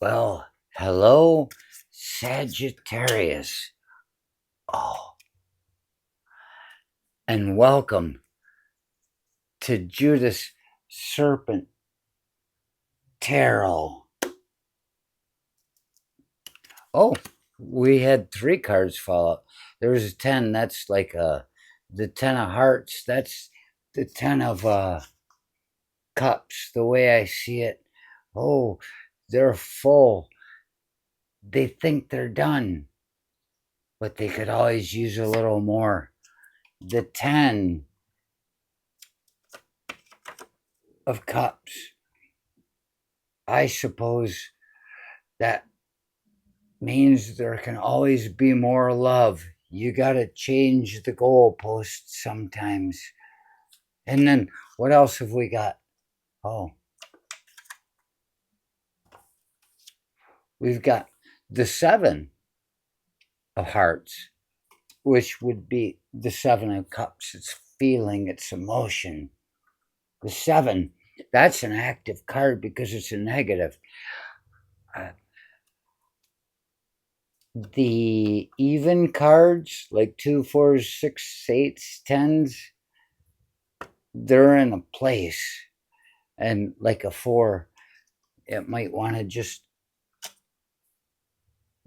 Well, hello, Sagittarius. Oh, and welcome to Judas Serpent Tarot. Oh, we had three cards fall out. There was a 10. That's like the 10 of hearts. That's the 10 of cups, the way I see it. Oh, they're full. They think they're done, but they could always use a little more. The 10 of cups. I suppose that means there can always be more love. You got to change the goalposts sometimes. And then what else have we got? Oh, we've got the 7 of hearts, which would be the 7 of cups. It's feeling, it's emotion. The 7, that's an active card because it's a negative. The even cards, like 2, 4s, 6, 8s, 10s, they're in a place. And like a 4, it might want to just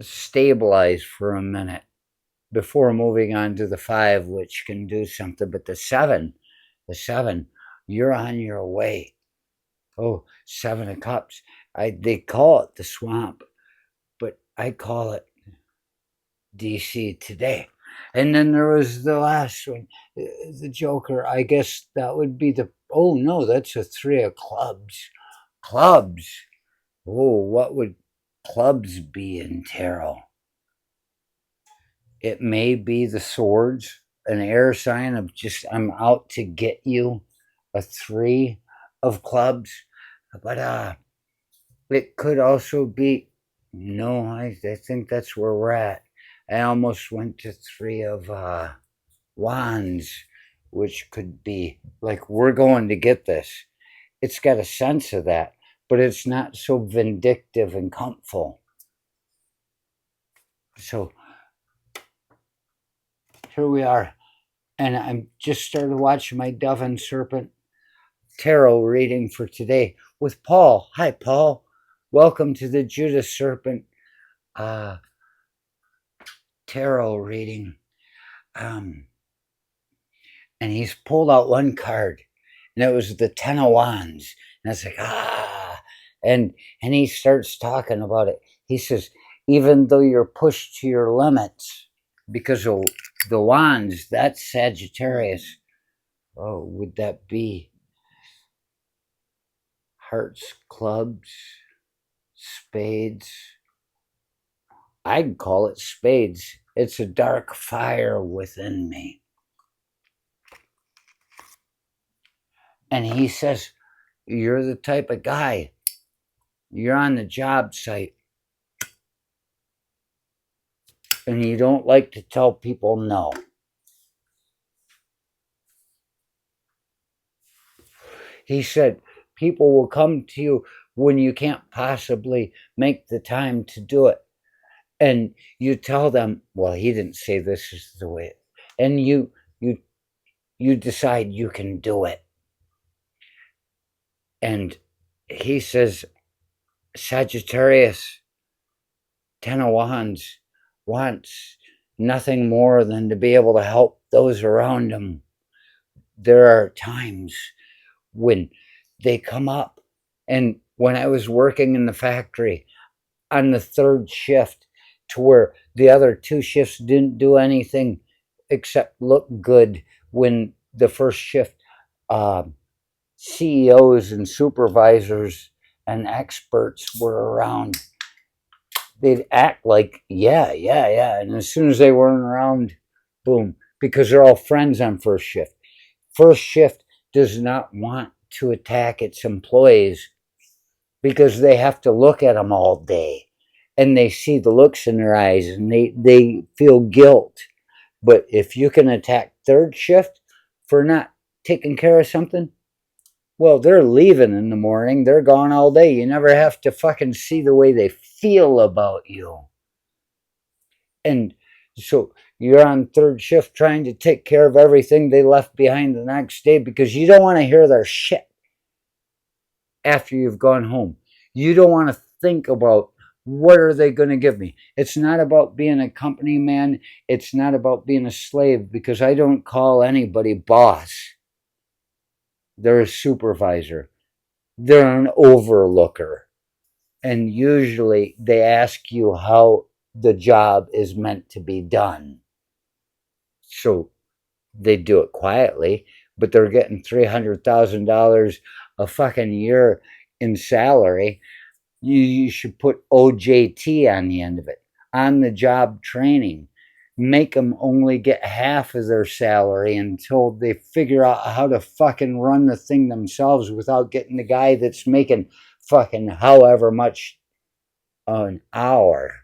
stabilize for a minute before moving on to the 5, which can do something. But the 7, you're on your way. Oh, 7 of cups. They call it the swamp, but I call it DC today. And then there was the last one, the Joker. I guess that would be the. Oh no, that's a 3 of clubs. Clubs. Oh, what would clubs be in tarot? It may be the swords, an air sign of just I'm out to get you, a 3 of clubs, but it could also be no. I think that's where we're at. I almost went to 3 of wands, which could be like we're going to get this. It's got a sense of that, but it's not so vindictive and comfortable. So here we are, and I'm just started watching my Dove and Serpent tarot reading for today with Paul. Hi, Paul. Welcome to the Judas Serpent tarot reading. And he's pulled out one card, and it was the 10 of wands, and it's like and he starts talking about it. He says, even though you're pushed to your limits because of the wands, that's Sagittarius. Oh, would that be hearts, clubs, spades? I'd call it spades. It's a dark fire within me. And he says, you're the type of guy, you're on the job site, and you don't like to tell people no. He said, people will come to you when you can't possibly make the time to do it. And you tell them, well, he didn't say this is the way, and you decide you can do it. And he says, Sagittarius, 10 of wands, wants nothing more than to be able to help those around him. There are times when they come up, and when I was working in the factory on the 3rd shift, to where the other 2 shifts didn't do anything except look good when the first shift CEOs and supervisors and experts were around, they'd act like, yeah. And as soon as they weren't around, boom, because they're all friends on first shift. First shift does not want to attack its employees because they have to look at them all day and they see the looks in their eyes and they feel guilt. But if you can attack third shift for not taking care of something, Well, they're leaving in the morning. They're gone all day. You never have to fucking see the way they feel about you. And so you're on third shift trying to take care of everything they left behind the next day because you don't want to hear their shit after you've gone home. You don't want to think about what are they going to give me. It's not about being a company man. It's not about being a slave because I don't call anybody boss. They're a supervisor. They're an overlooker. And usually they ask you how the job is meant to be done. So they do it quietly, but they're getting $300,000 a fucking year in salary. You should put OJT on the end of it, on the job training. Make them only get half of their salary until they figure out how to fucking run the thing themselves without getting the guy that's making fucking however much an hour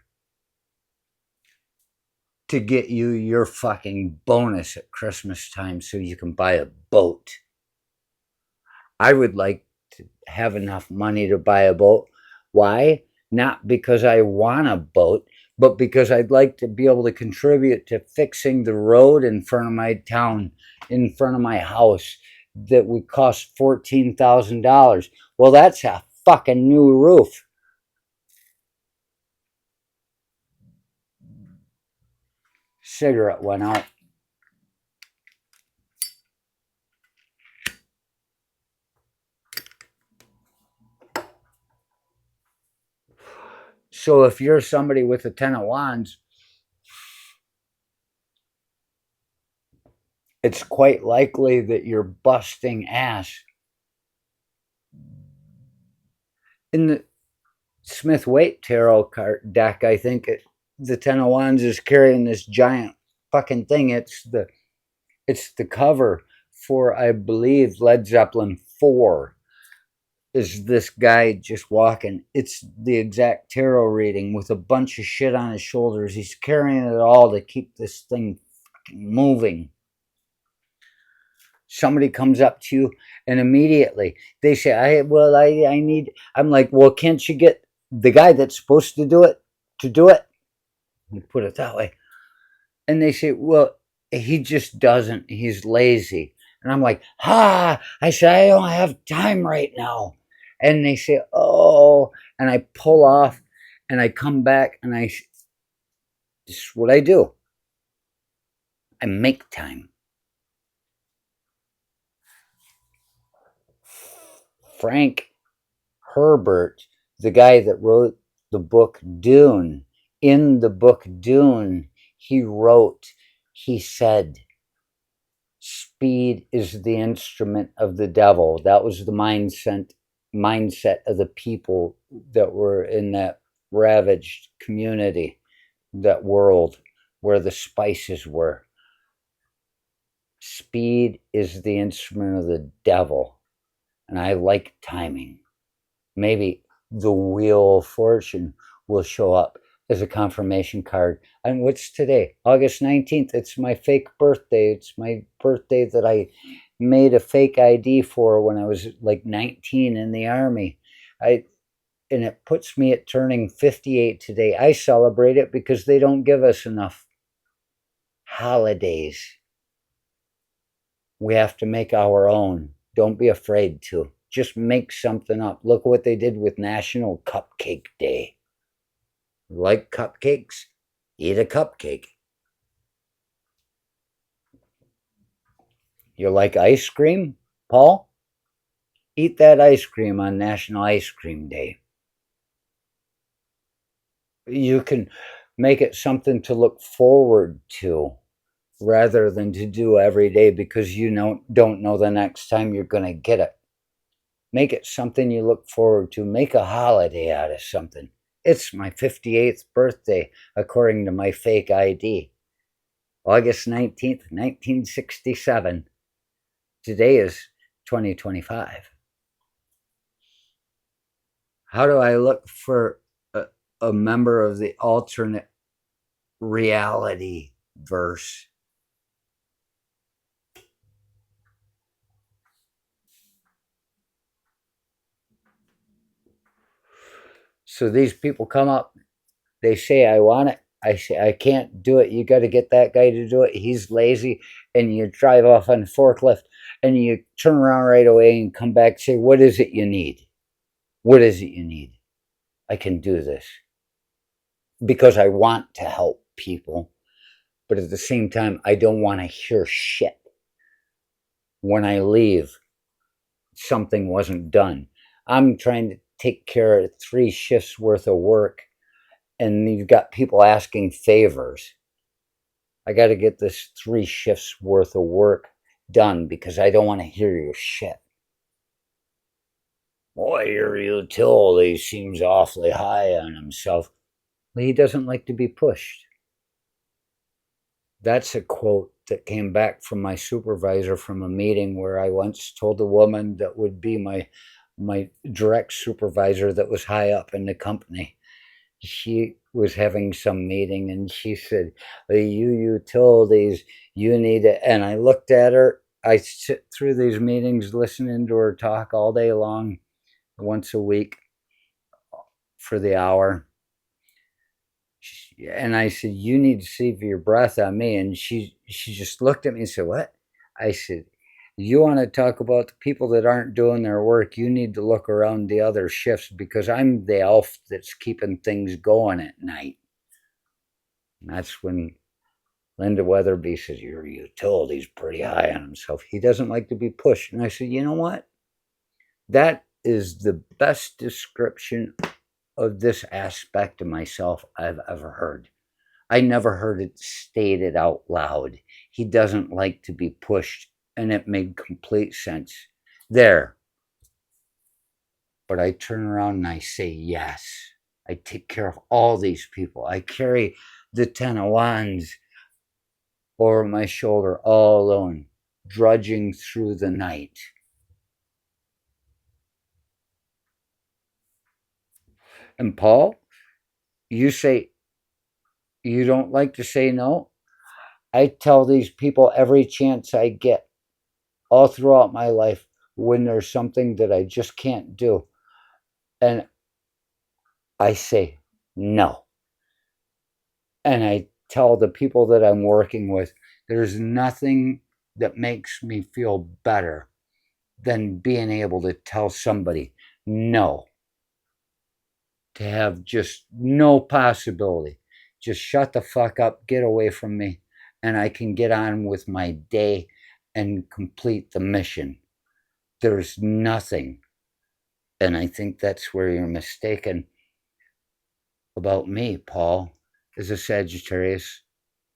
to get you your fucking bonus at Christmas time so you can buy a boat. I would like to have enough money to buy a boat. Why? Not because I want a boat, but because I'd like to be able to contribute to fixing the road in front of my town, in front of my house, that would cost $14,000. Well, that's a fucking new roof. Cigarette went out. So if you're somebody with a 10 of wands, it's quite likely that you're busting ass. In the Smith Waite tarot card deck, I think the Ten of Wands is carrying this giant fucking thing. It's the cover for, I believe, Led Zeppelin 4. Is this guy just walking? It's the exact tarot reading with a bunch of shit on his shoulders. He's carrying it all to keep this thing fucking moving. Somebody comes up to you and immediately they say, I need, I'm like, well, can't you get the guy that's supposed to do it to do it? You put it that way. And they say, well, he just doesn't. He's lazy. And I'm like, I said, I don't have time right now. And they say, oh, and I pull off and I come back and this is what I do. I make time. Frank Herbert, the guy that wrote the book Dune, in the book Dune, he said, speed is the instrument of the devil. That was the mindset of the people that were in that ravaged community, that world where the spices were. Speed is the instrument of the devil. And I like timing. Maybe the Wheel of Fortune will show up as a confirmation card. And what's today? August 19th. It's my fake birthday. It's my birthday that I made a fake ID for when I was like 19 in the Army. And it puts me at turning 58 today. I celebrate it because they don't give us enough holidays. We have to make our own. Don't be afraid to. Just make something up. Look what they did with National Cupcake Day. Like cupcakes? Eat a cupcake. You like ice cream, Paul? Eat that ice cream on National Ice Cream Day. You can make it something to look forward to rather than to do every day because you don't know the next time you're going to get it. Make it something you look forward to. Make a holiday out of something. It's my 58th birthday, according to my fake ID. August 19th, 1967. Today is 2025. How do I look for a member of the alternate reality verse? So these people come up, they say, I want it. I say, I can't do it. You got to get that guy to do it. He's lazy. And you drive off on a forklift and you turn around right away and come back and say, what is it you need? What is it you need? I can do this because I want to help people. But at the same time, I don't want to hear shit when I leave. Something wasn't done. I'm trying to take care of 3 shifts worth of work, and you've got people asking favors. I got to get this 3 shifts worth of work done because I don't want to hear your shit. Boy, your utility seems awfully high on himself. He doesn't like to be pushed. That's a quote that came back from my supervisor from a meeting where I once told a woman that would be my direct supervisor that was high up in the company. She was having some meeting and she said, you utilities, you need it. And I looked at her. I sit through these meetings listening to her talk all day long, once a week for the hour. And I said, you need to save your breath on me. And she just looked at me and said, what? I said, you want to talk about the people that aren't doing their work, you need to look around the other shifts because I'm the elf that's keeping things going at night. And that's when Linda Weatherby says, your utility's pretty high on himself. He doesn't like to be pushed. And I said, you know what? That is the best description of this aspect of myself I've ever heard. I never heard it stated out loud. He doesn't like to be pushed, and it made complete sense. There. But I turn around and I say yes. I take care of all these people. I carry the 10 of Wands over my shoulder all alone, drudging through the night. And Paul, you say you don't like to say no? I tell these people every chance I get, all throughout my life, when there's something that I just can't do. And I say no. And I tell the people that I'm working with, there's nothing that makes me feel better than being able to tell somebody no. To have just no possibility. Just shut the fuck up, get away from me, and I can get on with my day and complete the mission. There's nothing. And I think that's where you're mistaken about me, Paul, as a Sagittarius,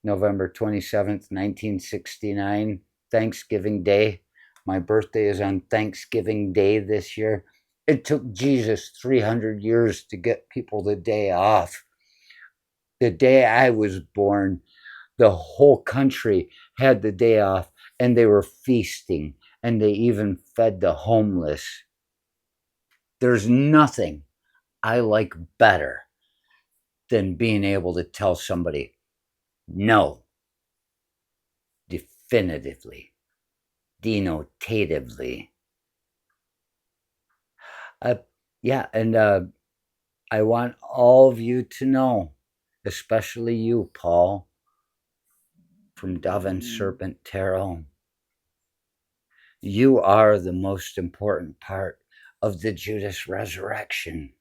November 27th, 1969, Thanksgiving Day. My birthday is on Thanksgiving Day this year. It took Jesus 300 years to get people the day off. The day I was born, the whole country had the day off and they were feasting and they even fed the homeless. There's nothing I like better than being able to tell somebody no, definitively, denotatively. Uh, yeah, and I want all of you to know, especially you, Paul, from Dove and Serpent Tarot, you are the most important part of the Judas resurrection.